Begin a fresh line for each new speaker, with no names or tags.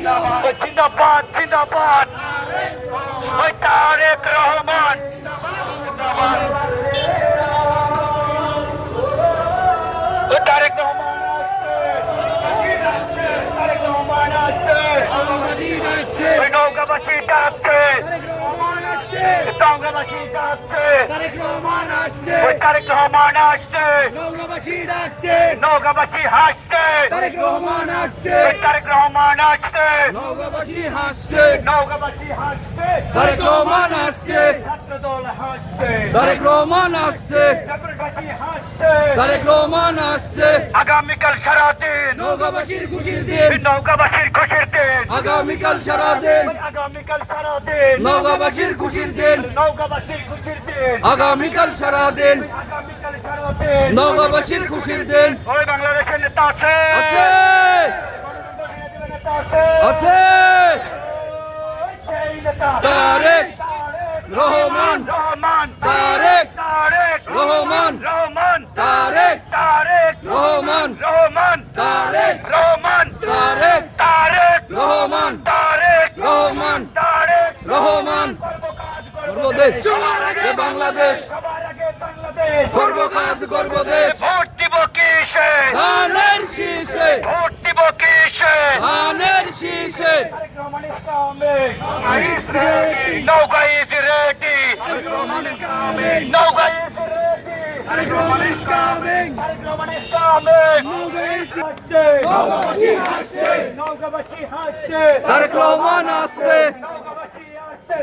জিন্দাবাদ জিন্দাবাদ ওই তারেক রহমান ওই তারেক রহমান তারেক রহমান আসছে ওই নৌকাবাসী ডাকছে নৌকাবাসী ডাকছে ওই তারেক রহমান আসছে
নৌকাবাসী ডাকছে
নৌকাবাসী হাসছে
তারেক রহমান আসছে
ওই তারেক রহমান আসছে
নৌকাবাসী হাসছে
নৌকাবাসী হাসছে
তারেক রহমান আসছে
ছাত্রদল হাসছে
তারেক রহমান আসছে
ছাত্রবাসী হাসছে
তারেক রহমান আসছে
আগামীকাল সারাদিন
নৌকাবাসীর খুশির দিন
নৌকাবাসীর খুশির দিন
আগামীকাল সারাদিন
আগামীকাল সারাদিন
নৌকাবাসীর খুশির দিন
নৌকাবাসীর খুশির দিন
আগামীকাল সারাদিন
আগামীকাল সারাদিন
নৌকাবাসীর খুশির দিন
ওই বাংলাদেশের নেতা আছে
আছে
নেতা আছে
আছে
সেই নেতা
তারেক রহমান
রহমান
তারেক
তারেক
রহমান
রহমান
তারেক
তারেক
রহমান
রহমান
তারেক
রহমান
তারেক
তারেক
রহমান
তারেক
রহমান
তারেক
রহমান গর্বদেশ এ বাংলাদেশ
সবার আগে বাংলাদেশ
গর্ব কাজ গর্বদেশ
ভোট দিব কিসে
ধানের শীষে
ভোট দিব কিসে
ধানের শীষে
নৌকা is ready
Tarek Rahman is coming
নৌকা is ready
Tarek Rahman is coming
নৌকাবাসী হাসছে নৌকাবাসী হাসছে
তারেক রহমান আসছে
নৌকাবাসী আসছে